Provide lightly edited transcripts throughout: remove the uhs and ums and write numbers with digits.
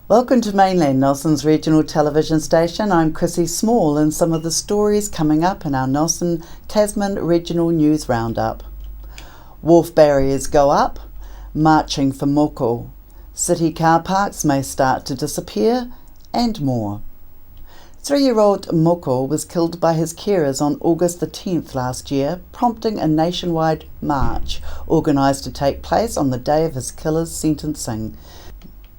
Welcome to Mainland, Nelson's regional television station. I'm Chrissy Small, and some of the stories coming up in our Nelson Tasman Regional News Roundup. Wharf barriers go up, marching for moko. City car parks may start to disappear, and more. 3-year-old Moko was killed by his carers on August the 10th last year, prompting a nationwide march organised to take place on the day of his killer's sentencing.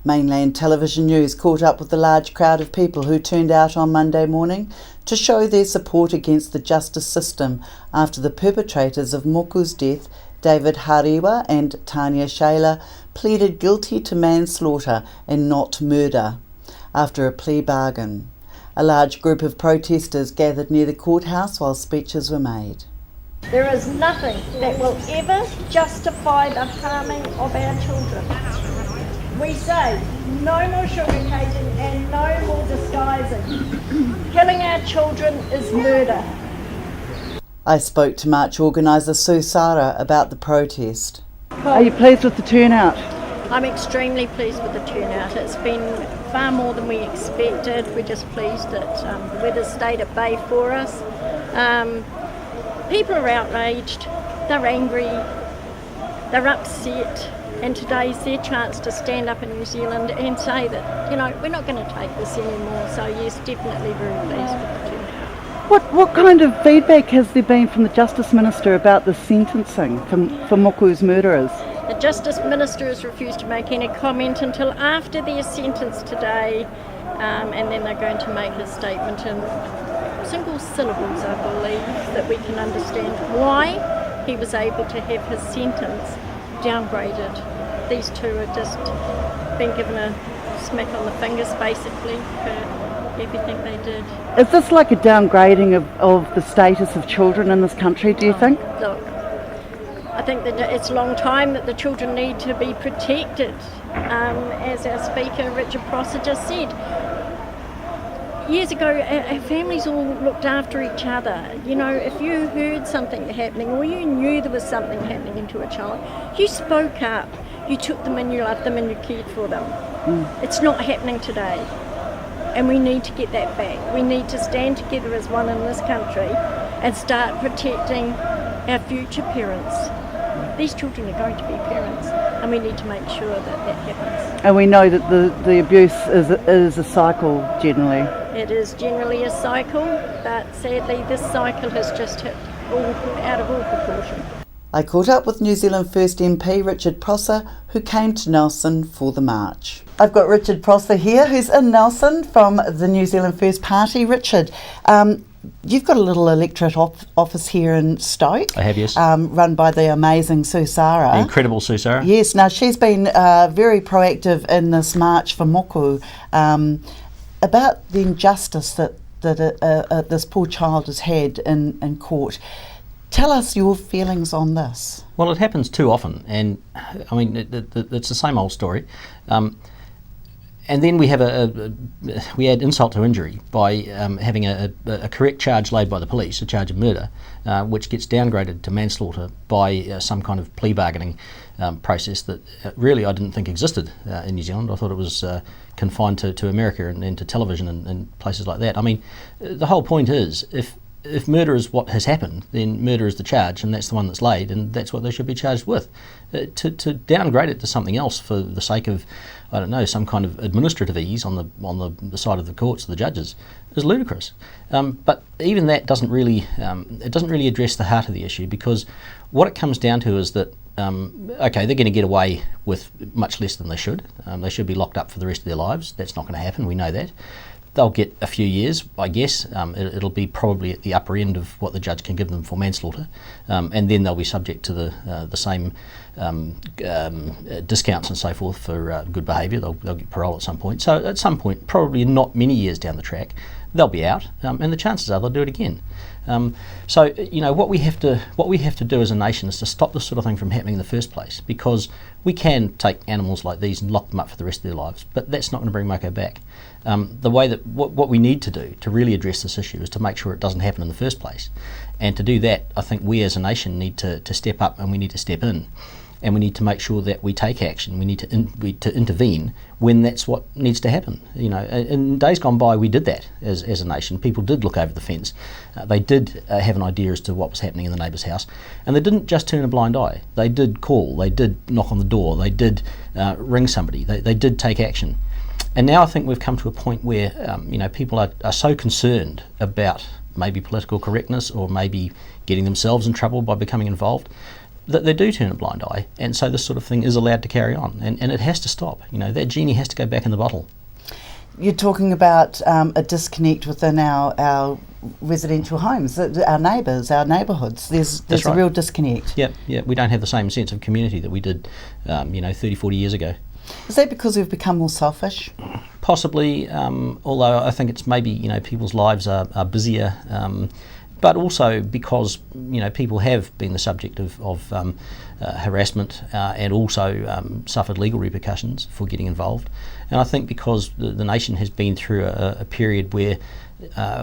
Mainland Television News caught up with the large crowd of people who turned out on Monday morning to show their support against the justice system after the perpetrators of Moku's death, David Hariwa and Tanya Shayla, pleaded guilty to manslaughter and not murder after a plea bargain. A large group of protesters gathered near the courthouse while speeches were made. There is nothing that will ever justify the harming of our children. We say no more sugarcoating and no more disguising. Killing our children is murder. I spoke to march organiser Sue Sara about the protest. Are you pleased with the turnout? I'm extremely pleased with the turnout. It's been far more than we expected. We're just pleased that the weather's stayed at bay for us. People are outraged, they're angry, they're upset. And today's their chance to stand up in New Zealand and say that, we're not going to take this anymore. So yes, definitely very pleased with the turnout. What kind of feedback has there been from the Justice Minister about the sentencing for Moku's murderers? The Justice Minister has refused to make any comment until after their sentence today, and then they're going to make a statement in single syllables, I believe, that we can understand why he was able to have his sentence downgraded. These two are just been given a smack on the fingers basically for everything they did. Is this like a downgrading of the status of children in this country, do you think? Look, I think that it's a long time that the children need to be protected. As our speaker Richard Prosser just said, years ago, our families all looked after each other. If you heard something happening or you knew there was something happening to a child, you spoke up, you took them and you loved them and you cared for them. It's not happening today, and we need to get that back. We need to stand together as one in this country and start protecting our future parents. These children are going to be parents, and we need to make sure that happens. And we know that the abuse is a cycle generally. It is generally a cycle, but sadly this cycle has just hit out of all proportion. I caught up with New Zealand First MP Richard Prosser, who came to Nelson for the march. I've got Richard Prosser here, who's in Nelson from the New Zealand First Party. Richard, you've got a little electorate office here in Stoke. I have, yes. Run by the amazing Sue Sara. The incredible Sue Sara. Yes, now she's been very proactive in this march for Moku, about the injustice that this poor child has had in court. Tell us your feelings on this. Well, it happens too often, and I mean it's the same old story. And then we add insult to injury by having a correct charge laid by the police, a charge of murder, which gets downgraded to manslaughter by some kind of plea bargaining process that really I didn't think existed in New Zealand. I thought it was confined to America and to television and places like that. I mean, the whole point is if murder is what has happened, then murder is the charge, and that's the one that's laid, and that's what they should be charged with. To downgrade it to something else for the sake of, I don't know, some kind of administrative ease on the side of the courts, the judges, is ludicrous. But even that doesn't really address the heart of the issue, because what it comes down to is that okay, they're going to get away with much less than they should. They should be locked up for the rest of their lives. That's not going to happen. We know that. They'll get a few years, I guess. It'll be probably at the upper end of what the judge can give them for manslaughter, and then they'll be subject to the same discounts and so forth for good behaviour. They'll get parole at some point. So at some point, probably not many years down the track, they'll be out, and the chances are they'll do it again. So what we have to do as a nation is to stop this sort of thing from happening in the first place, because we can take animals like these and lock them up for the rest of their lives, but that's not going to bring mako back. The way that what we need to do to really address this issue is to make sure it doesn't happen in the first place, and to do that, I think we as a nation need to step up, and we need to step in. And we need to make sure that we take action. We need to intervene when that's what needs to happen. In days gone by, we did that as a nation. People did look over the fence. They did have an idea as to what was happening in the neighbour's house, and they didn't just turn a blind eye. They did call. They did knock on the door. They did ring somebody. They did take action. And now I think we've come to a point where people are so concerned about maybe political correctness, or maybe getting themselves in trouble by becoming involved, that they do turn a blind eye, and so this sort of thing is allowed to carry on, and it has to stop. That genie has to go back in the bottle. You're talking about a disconnect within our residential homes, our neighbours, our neighbourhoods. There's right. a real disconnect. Yeah, we don't have the same sense of community that we did 30, 40 years ago. Is that because we've become more selfish? Possibly, although I think it's maybe people's lives are busier, but also because people have been the subject of harassment and also suffered legal repercussions for getting involved. And I think because the nation has been through a period where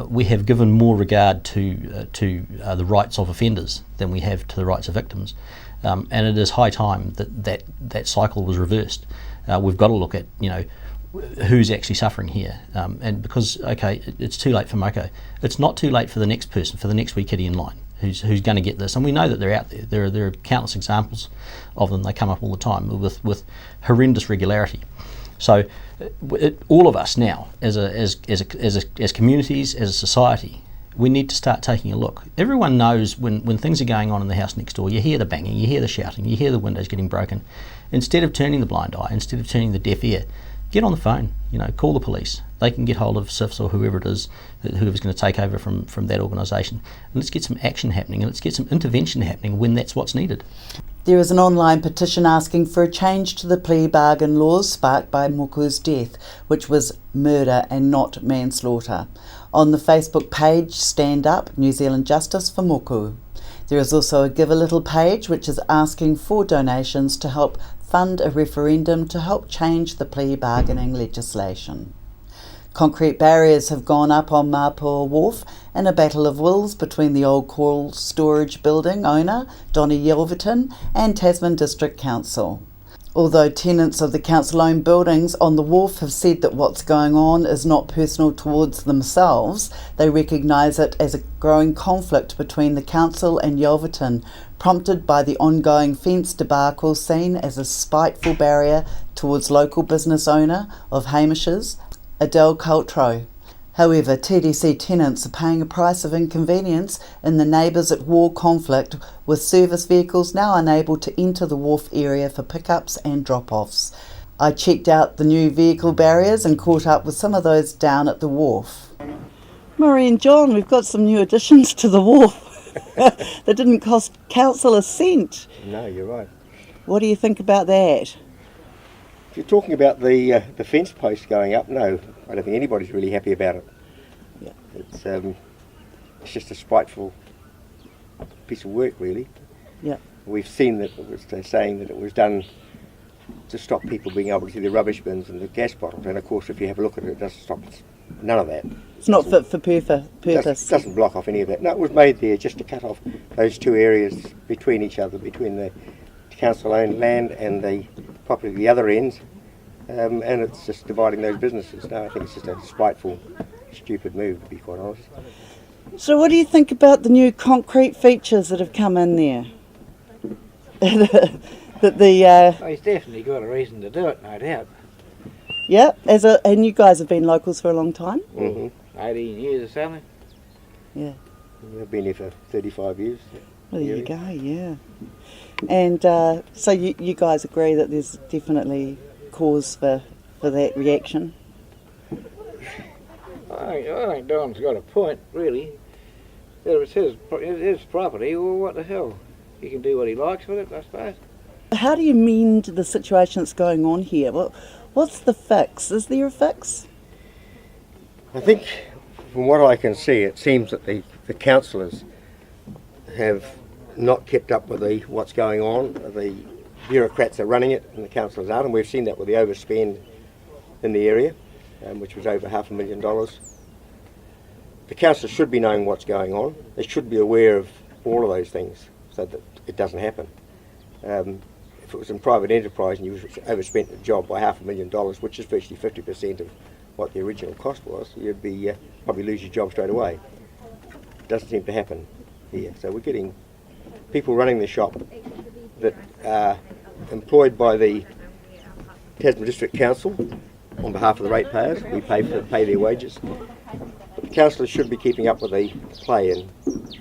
we have given more regard to the rights of offenders than we have to the rights of victims, and it is high time that cycle was reversed. We've got to look at who's actually suffering here, and because it's too late for mako, it's not too late for the next person, for the next wee kitty in line who's going to get this, and we know that they're out there. There are countless examples of them. They come up all the time with horrendous regularity. So all of us now, as communities, as a society, we need to start taking a look. Everyone knows when things are going on in the house next door, you hear the banging, you hear the shouting, you hear the windows getting broken. Instead of turning the blind eye, instead of turning the deaf ear, get on the phone, call the police. They can get hold of SIFs or whoever it is, whoever's going to take over from that organisation. And let's get some action happening, and let's get some intervention happening when that's what's needed. There is an online petition asking for a change to the plea bargain laws sparked by Moku's death, which was murder and not manslaughter. On the Facebook page Stand Up, New Zealand Justice for Moku. There is also a Give a Little page which is asking for donations to help fund a referendum to help change the plea bargaining legislation. Concrete barriers have gone up on Mapua Wharf in a battle of wills between the old coal storage building owner, Donny Yelverton, and Tasman District Council. Although tenants of the council-owned buildings on the wharf have said that what's going on is not personal towards themselves, they recognise it as a growing conflict between the council and Yelverton, prompted by the ongoing fence debacle seen as a spiteful barrier towards local business owner of Hamish's, Adele Caltro. However, TDC tenants are paying a price of inconvenience in the neighbours at war conflict, with service vehicles now unable to enter the wharf area for pickups and drop-offs. I checked out the new vehicle barriers and caught up with some of those down at the wharf. Murray and John, we've got some new additions to the wharf that didn't cost council a cent. No, you're right. What do you think about that? If you're talking about the fence post going up, no, I don't think anybody's really happy about it. Yeah. It's just a spiteful piece of work, really. Yeah. We've seen that they're saying that it was done to stop people being able to see the rubbish bins and the gas bottles, and of course if you have a look at it, it doesn't stop none of that. It's not fit for purpose. Doesn't block off any of that. No, it was made there just to cut off those two areas between each other, between the council-owned land and probably the other ends, and it's just dividing those businesses. No, I think it's just a spiteful, stupid move, to be quite honest. So what do you think about the new concrete features that have come in there? Well, he's definitely got a reason to do it, no doubt. Yeah, and you guys have been locals for a long time? Mm-hmm. 18 years or something. Yeah. I've been here for 35 years. Well, there you go, yeah. And so you guys agree that there's definitely cause for that reaction? I think Don's got a point, really. If it's his property, well, what the hell? He can do what he likes with it, I suppose. How do you mend the situation that's going on here? What's the fix? Is there a fix? I think from what I can see, it seems that the councillors have not kept up with what's going on. The bureaucrats are running it and the councillors aren't, and we've seen that with the overspend in the area, which was over $500,000. The councillors should be knowing what's going on. They should be aware of all of those things so that it doesn't happen. If it was in private enterprise and you overspent the job by $500,000, which is virtually 50% of what the original cost was, you'd be probably lose your job straight away. It doesn't seem to happen here. So we're getting people running the shop that are employed by the Tasman District Council on behalf of the ratepayers. We pay their wages. But the councillors should be keeping up with the play and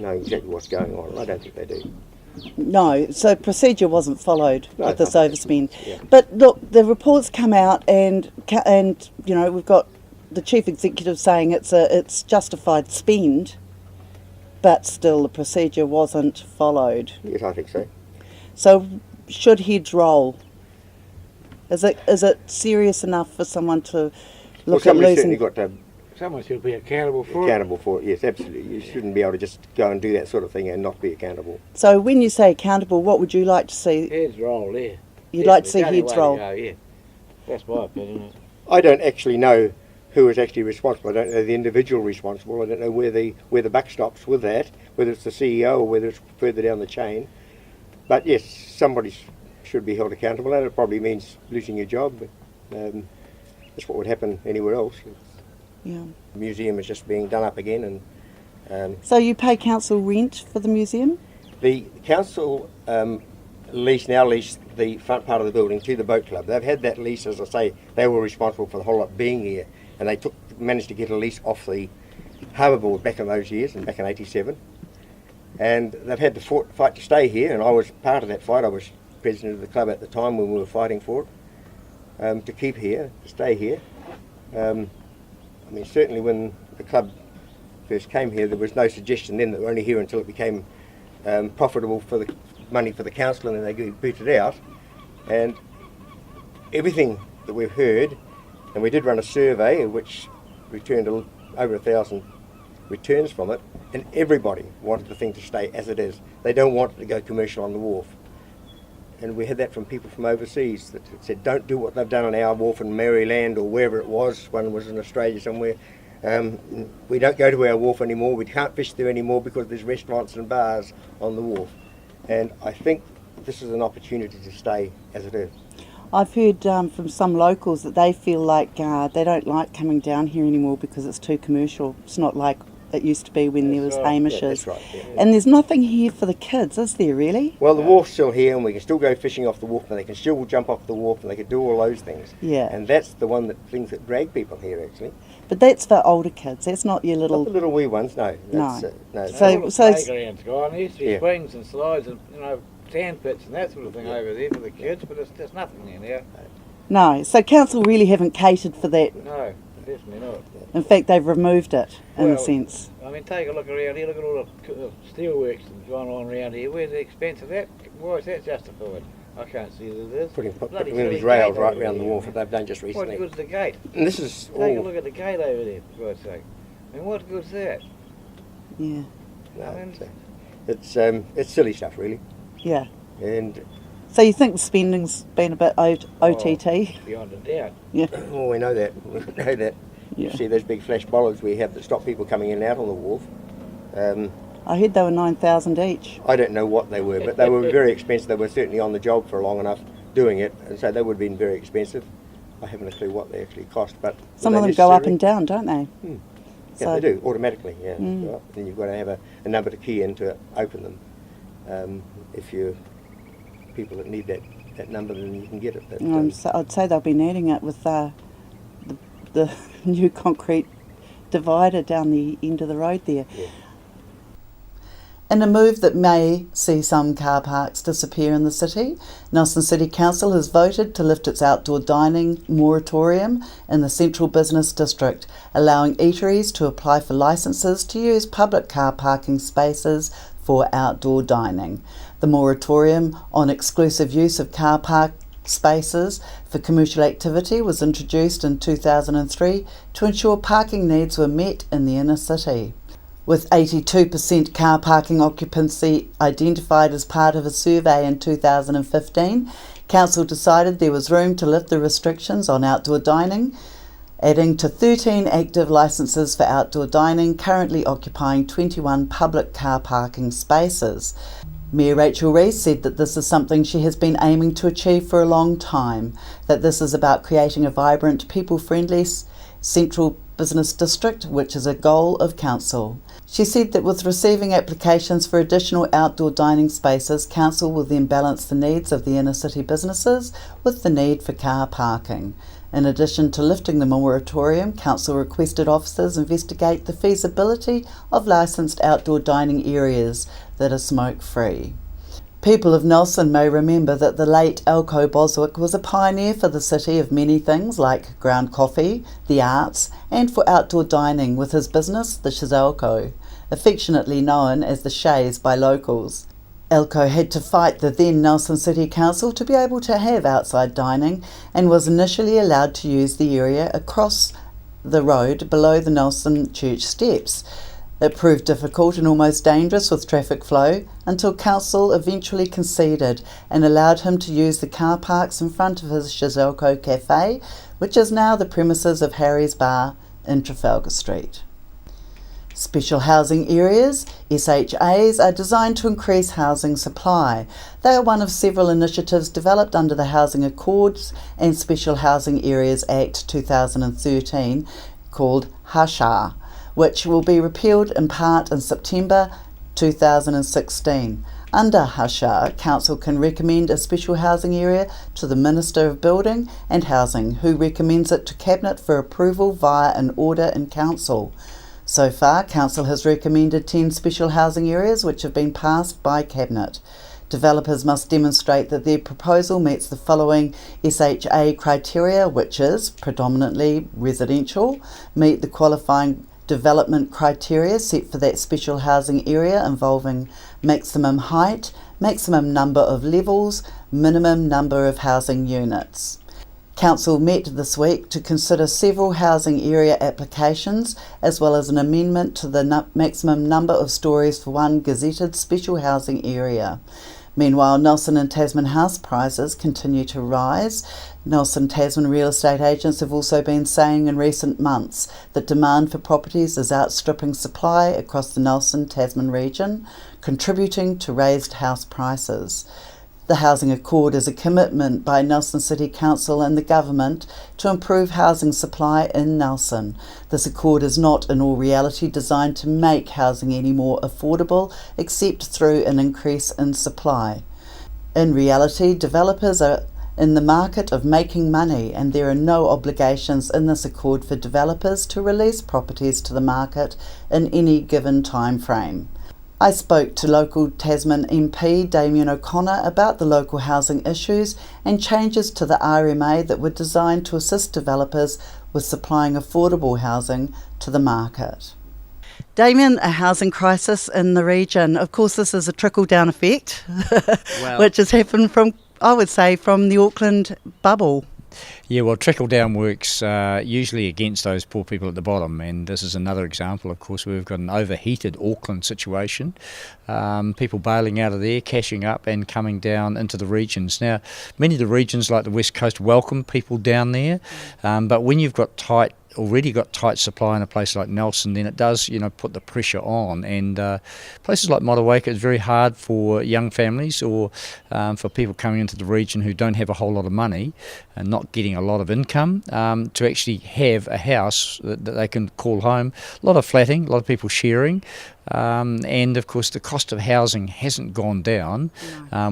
knowing exactly what's going on. I don't think they do. No, so procedure wasn't followed No, with this no. overspend. Yeah. But look, the reports come out, and you know, we've got the chief executive saying it's justified spend, but still the procedure wasn't followed. Yes, I think so. So should heads roll? Is it serious enough for someone to Well, look at somebody's certainly losing? got to Someone should be accountable for accountable for it. Yes, absolutely. You shouldn't be able to just go and do that sort of thing and not be accountable. So when you say accountable, what would you like to see? it. Heads roll there. You'd like to see Definitely. heads It's the only roll. way to go, yeah. That's my opinion. I don't actually know who is actually responsible. I don't know the individual responsible. I don't know where the buck stops with that, whether it's the CEO or whether it's further down the chain. But yes, somebody should be held accountable, and it probably means losing your job. But that's what would happen anywhere else. Yeah. The museum is just being done up again, and So you pay council rent for the museum? the council now lease the front part of the building to the boat club. They've had that lease, as I say, they were responsible for the whole lot being here, and they managed to get a lease off the Harbour Board back in those years, and back in '87. And they've had to fight to stay here, and I was part of that fight. I was president of the club at the time when we were fighting for it, to stay here. I mean, certainly when the club first came here, there was no suggestion then that we're only here until it became profitable for the money for the council, and then they booted out. And everything that we've heard, and we did run a survey which returned over 1,000 returns from it, and everybody wanted the thing to stay as it is. They don't want it to go commercial on the wharf. And we had that from people from overseas that said, don't do what they've done on our wharf in Maryland or wherever it was. One was in Australia somewhere. We don't go to our wharf anymore. We can't fish there anymore because there's restaurants and bars on the wharf. And I think this is an opportunity to stay as it is. I've heard from some locals that they feel like they don't like coming down here anymore because it's too commercial. It's not like it used to be when there was That's right. Hamish's. Yeah, that's right, yeah. And there's nothing here for the kids, is there really? Well, the wharf's still here, and we can still go fishing off the wharf, and they can still jump off the wharf, and they can do all those things. Yeah. And that's the things that drag people here, actually. But that's for older kids. That's not your Not little. the little wee ones, no. No. No. So- Playgrounds gone. There used to be Yeah. swings and slides and sand pits and that sort of thing over there for the kids, but there's nothing there now. No. So council really haven't catered for that. No, definitely not. In fact, they've removed it in a Well, sense. I mean, take a look around here. Look at all the steelworks that's going on around here. Where's the expense of that? Why is that justified? I can't see that it is. Putting Bloody one of these silly rails gate right over around the there. wharf that they've done just What recently. good's the gate? And this is Take a all... look at the gate over there, for God's sake. I mean, what good's that? Yeah. No, it's silly stuff, really. Yeah. And So you think the spending's been a bit OTT? Beyond a doubt. Yeah. well, we know that. We know that. You Yeah. see those big flash bollards we have that stop people coming in and out on the wharf. I heard they were 9,000 each. I don't know what they were, but they were very expensive. They were certainly on the job for long enough doing it, and so they would have been very expensive. I haven't a clue what they actually cost, but Some were of they them go up necessary? and down, don't they? Yeah, So- they do automatically. Yeah, Mm. go up. Then you've got to have a number to key in to open them. If you're people that need that number, then you can get it. But, So I'd say they'll be needing it with the new concrete divider down the end of the road there. Yeah. In a move that may see some car parks disappear in the city, Nelson City Council has voted to lift its outdoor dining moratorium in the central business district, allowing eateries to apply for licences to use public car parking spaces for outdoor dining. The moratorium on exclusive use of car spaces for commercial activity was introduced in 2003 to ensure parking needs were met in the inner city. With 82% car parking occupancy identified as part of a survey in 2015, Council decided there was room to lift the restrictions on outdoor dining, adding to 13 active licences for outdoor dining, currently occupying 21 public car parking spaces. Mayor Rachel Rees said that this is something she has been aiming to achieve for a long time, that this is about creating a vibrant, people-friendly central business district, which is a goal of Council. She said that with receiving applications for additional outdoor dining spaces, Council will then balance the needs of the inner city businesses with the need for car parking. In addition to lifting the moratorium, Council requested officers investigate the feasibility of licensed outdoor dining areas that are smoke-free. People of Nelson may remember that the late Elko Boswick was a pioneer for the city of many things like ground coffee, the arts, and for outdoor dining with his business, the Shizelko, affectionately known as the Shays by locals. Elko had to fight the then Nelson City Council to be able to have outside dining and was initially allowed to use the area across the road below the Nelson Church steps. It proved difficult and almost dangerous with traffic flow until Council eventually conceded and allowed him to use the car parks in front of his Shizelko Cafe, which is now the premises of Harry's Bar in Trafalgar Street. Special housing areas, SHAs, are designed to increase housing supply. They are one of several initiatives developed under the Housing Accords and Special Housing Areas Act 2013 called HASHA, which will be repealed in part in September 2016. Under HASHA, Council can recommend a special housing area to the Minister of Building and Housing, who recommends it to Cabinet for approval via an order in Council. So far, Council has recommended 10 special housing areas which have been passed by Cabinet. Developers must demonstrate that their proposal meets the following SHA criteria, which is predominantly residential, meet the qualifying development criteria set for that special housing area involving maximum height, maximum number of levels, minimum number of housing units. Council met this week to consider several housing area applications as well as an amendment to the maximum number of stories for one gazetted special housing area. Meanwhile, Nelson and Tasman house prices continue to rise. Nelson Tasman real estate agents have also been saying in recent months that demand for properties is outstripping supply across the Nelson Tasman region, contributing to raised house prices. The Housing Accord is a commitment by Nelson City Council and the government to improve housing supply in Nelson. This accord is not in all reality designed to make housing any more affordable, except through an increase in supply. In reality, developers are in the market of making money, and there are no obligations in this accord for developers to release properties to the market in any given time frame. I spoke to local Tasman MP Damien O'Connor about the local housing issues and changes to the RMA that were designed to assist developers with supplying affordable housing to the market. Damien, a housing crisis in the region. Of course, this is a trickle-down effect, which has happened from, I would say, from the Auckland bubble. Yeah, well, trickle-down works usually against those poor people at the bottom, and this is another example. Of course, we've got an overheated Auckland situation, people bailing out of there, cashing up and coming down into the regions. Now, many of the regions like the West Coast welcome people down there, but when you've got already got tight supply in a place like Nelson, then it does, put the pressure on. And places like Motueka, it's very hard for young families or for people coming into the region who don't have a whole lot of money and not getting a lot of income to actually have a house that they can call home. A lot of flatting, a lot of people sharing. And of course the cost of housing hasn't gone down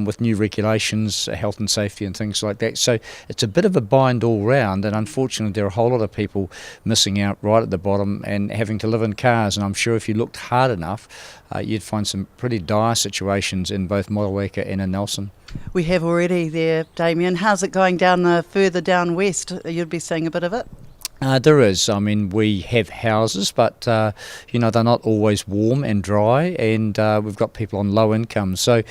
with new regulations, health and safety and things like that. So it's a bit of a bind all round, and unfortunately there are a whole lot of people missing out right at the bottom and having to live in cars. And I'm sure if you looked hard enough, you'd find some pretty dire situations in both Motueka and in Nelson. We have already there, Damien. How's it going further down west? You'd be seeing a bit of it? There is. I mean, we have houses, but they're not always warm and dry, and we've got people on low incomes. So,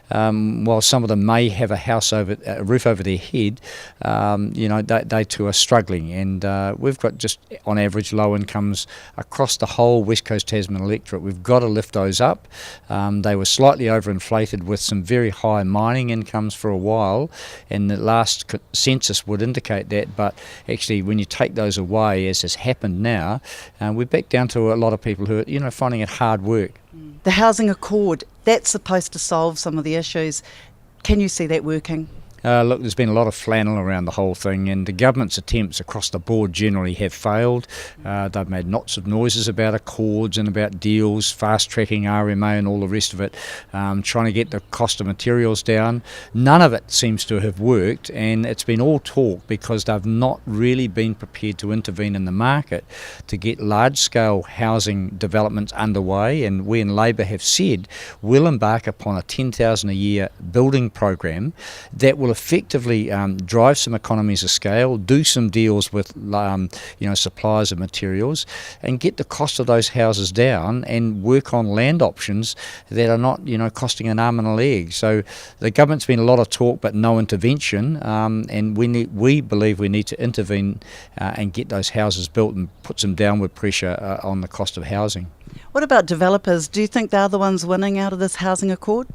while some of them may have a roof over their head, they too are struggling. And we've got just on average low incomes across the whole West Coast Tasman electorate. We've got to lift those up. They were slightly overinflated with some very high mining incomes for a while, and the last census would indicate that. But actually, when you take those away, as has happened now, we're back down to a lot of people who are, finding it hard work. The housing accord, that's supposed to solve some of the issues. Can you see that working? Look, there's been a lot of flannel around the whole thing, and the government's attempts across the board generally have failed. They've made lots of noises about accords and about deals, fast-tracking RMA and all the rest of it, trying to get the cost of materials down. None of it seems to have worked, and it's been all talk because they've not really been prepared to intervene in the market to get large-scale housing developments underway. And we in Labor have said we'll embark upon a 10,000 a year building program that will effectively drive some economies of scale, do some deals with suppliers of materials, and get the cost of those houses down, and work on land options that are not costing an arm and a leg. So the government's been a lot of talk but no intervention, and we believe we need to intervene and get those houses built and put some downward pressure on the cost of housing. What about developers? Do you think they're the ones winning out of this housing accord?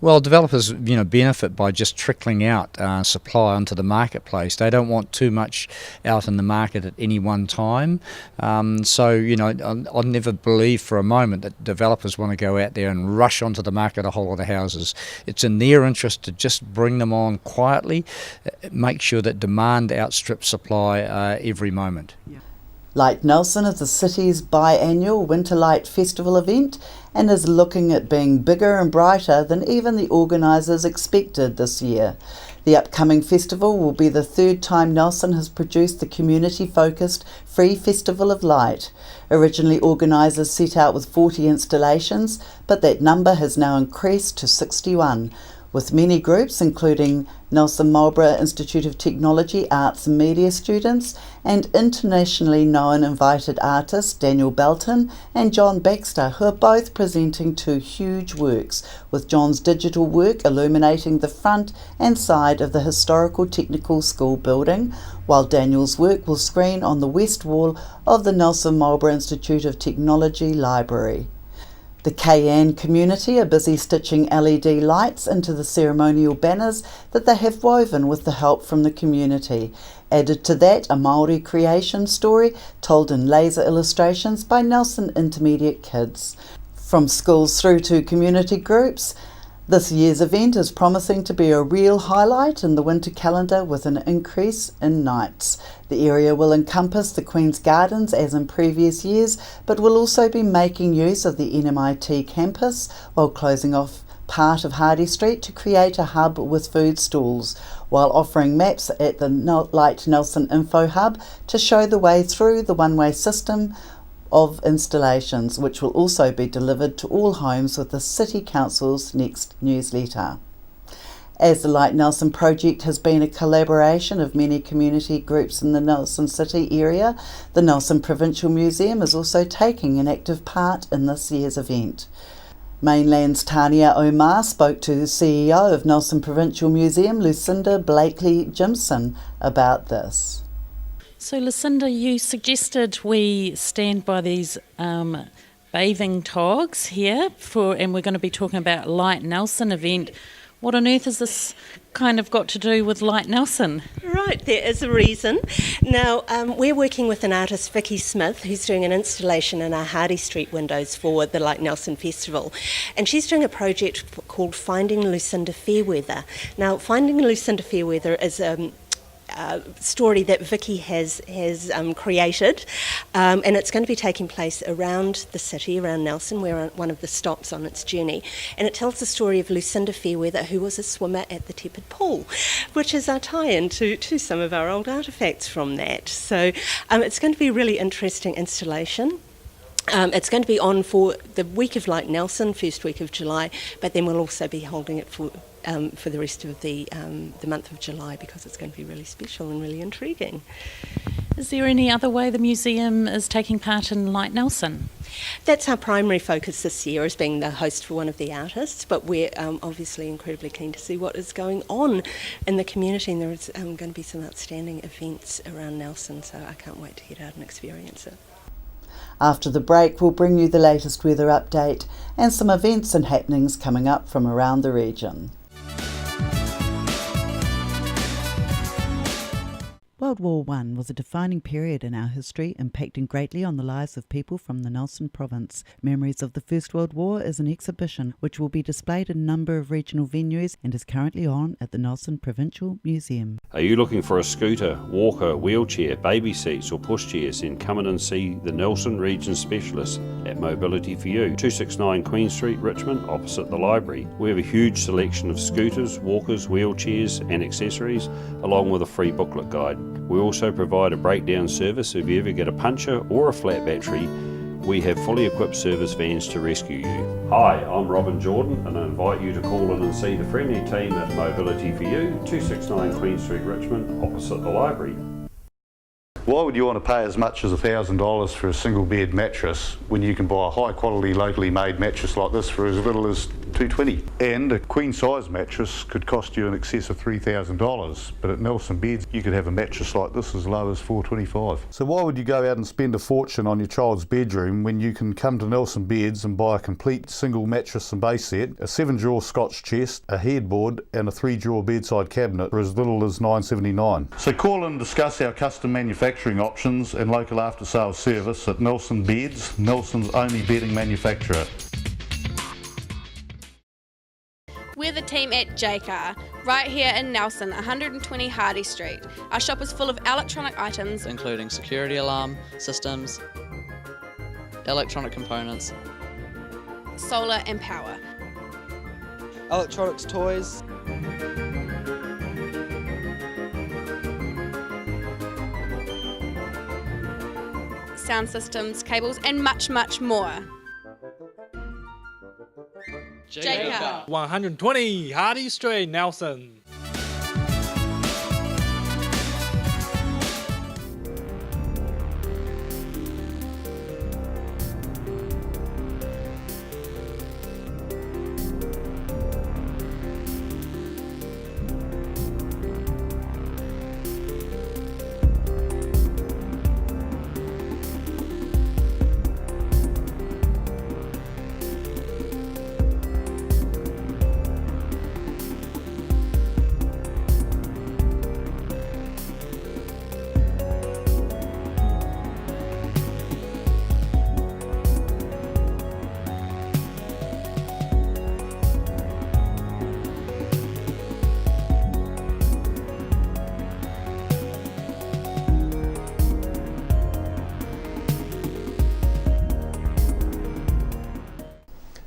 Well, developers, benefit by just trickling out supply onto the marketplace. They don't want too much out in the market at any one time. I'll never believe for a moment that developers want to go out there and rush onto the market a whole lot of houses. It's in their interest to just bring them on quietly, make sure that demand outstrips supply every moment. Yeah. Light Nelson is the city's biannual Winter Light Festival event and is looking at being bigger and brighter than even the organisers expected this year. The upcoming festival will be the third time Nelson has produced the community-focused Free Festival of Light. Originally, organisers set out with 40 installations, but that number has now increased to 61. With many groups, including Nelson Marlborough Institute of Technology Arts and Media students and internationally known invited artists Daniel Belton and John Baxter, who are both presenting two huge works, with John's digital work illuminating the front and side of the historical technical school building, while Daniel's work will screen on the west wall of the Nelson Marlborough Institute of Technology library. The KN community are busy stitching LED lights into the ceremonial banners that they have woven with the help from the community. Added to that, a Māori creation story told in laser illustrations by Nelson Intermediate kids. From schools through to community groups, this year's event is promising to be a real highlight in the winter calendar with an increase in nights. The area will encompass the Queen's Gardens as in previous years, but will also be making use of the NMIT campus while closing off part of Hardy Street to create a hub with food stalls, while offering maps at the Light Nelson Info Hub to show the way through the one-way system of installations, which will also be delivered to all homes with the City Council's next newsletter. As the Light Nelson project has been a collaboration of many community groups in the Nelson City area, the Nelson Provincial Museum is also taking an active part in this year's event. Mainland's Tania Omar spoke to the CEO of Nelson Provincial Museum, Lucinda Blakely-Jimson, about this. So Lucinda, you suggested we stand by these bathing togs here and we're going to be talking about Light Nelson event. What on earth has this kind of got to do with Light Nelson? Right, there is a reason. Now, we're working with an artist, Vicky Smith, who's doing an installation in our Hardy Street windows for the Light Nelson Festival. And she's doing a project called Finding Lucinda Fairweather. Now, Finding Lucinda Fairweather is story that Vicky has created, and it's going to be taking place around the city, around Nelson. We're one of the stops on its journey, and it tells the story of Lucinda Fairweather, who was a swimmer at the Tepid Pool, which is our tie-in to some of our old artefacts from that. So it's going to be a really interesting installation. It's going to be on for the week of Light Nelson, first week of July, but then we'll also be holding it for the rest of the month of July, because it's going to be really special and really intriguing. Is there any other way the museum is taking part in Light Nelson? That's our primary focus this year, as being the host for one of the artists, but we're obviously incredibly keen to see what is going on in the community, and there is going to be some outstanding events around Nelson, so I can't wait to get out and experience it. After the break, we'll bring you the latest weather update and some events and happenings coming up from around the region. World War I was a defining period in our history, impacting greatly on the lives of people from the Nelson province. Memories of the First World War is an exhibition which will be displayed in a number of regional venues and is currently on at the Nelson Provincial Museum. Are you looking for a scooter, walker, wheelchair, baby seats or pushchairs? Then come in and see the Nelson Region Specialist at Mobility for You, 269 Queen Street, Richmond, opposite the library. We have a huge selection of scooters, walkers, wheelchairs and accessories, along with a free booklet guide. We also provide a breakdown service if you ever get a puncture or a flat battery. We have fully equipped service vans to rescue you. Hi, I'm Robin Jordan and I invite you to call in and see the friendly team at Mobility for You, 269 Queen Street, Richmond, opposite the library. Why would you want to pay as much as $1,000 for a single bed mattress when you can buy a high quality locally made mattress like this for as little as $220? And a queen size mattress could cost you in excess of $3,000, but at Nelson Beds you could have a mattress like this as low as $425. So why would you go out and spend a fortune on your child's bedroom when you can come to Nelson Beds and buy a complete single mattress and base set, a 7-drawer Scotch chest, a headboard and a 3-drawer bedside cabinet for as little as $979? So call and discuss our custom manufacturing options and local after sales service at Nelson Beds, Nelson's only bedding manufacturer. We're the team at JCar, right here in Nelson, 120 Hardy Street. Our shop is full of electronic items, including security alarm systems, electronic components, solar and power, electronics toys, sound systems, cables, and much, much more. JCar. 120 Hardy Street, Nelson.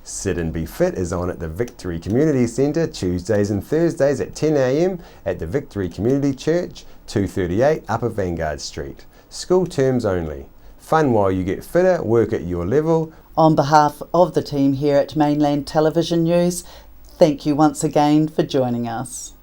Sit and Be Fit is on at the Victory Community Centre Tuesdays and Thursdays at 10 a.m. at the Victory Community Church, 238 Upper Vanguard Street. School terms only. Fun while you get fitter, work at your level. On behalf of the team here at Mainland Television News, thank you once again for joining us.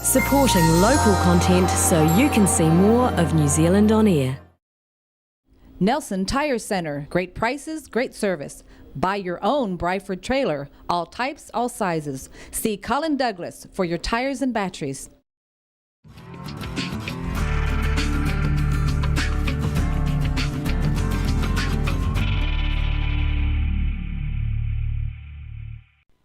Supporting local content so you can see more of New Zealand on air. Nelson Tire Centre. Great prices, great service. Buy your own Bryford trailer. All types, all sizes. See Colin Douglas for your tires and batteries.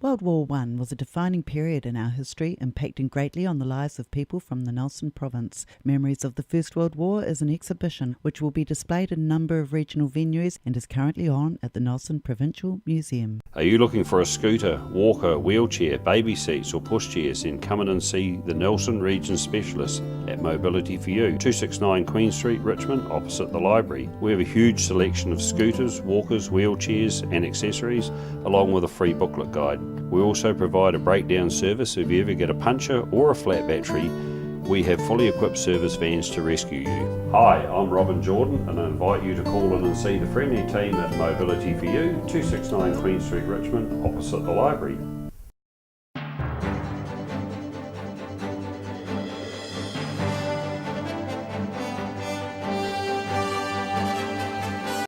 World War I was a defining period in our history, impacting greatly on the lives of people from the Nelson province. Memories of the First World War is an exhibition which will be displayed in a number of regional venues and is currently on at the Nelson Provincial Museum. Are you looking for a scooter, walker, wheelchair, baby seats or pushchairs? Then come in and see the Nelson Region Specialist at Mobility for You, 269 Queen Street, Richmond, opposite the library. We have a huge selection of scooters, walkers, wheelchairs and accessories, along with a free booklet guide. We also provide a breakdown service if you ever get a puncture or a flat battery. We have fully equipped service vans to rescue you. Hi, I'm Robin Jordan and I invite you to call in and see the friendly team at Mobility for You, 269 Queen Street, Richmond, opposite the library.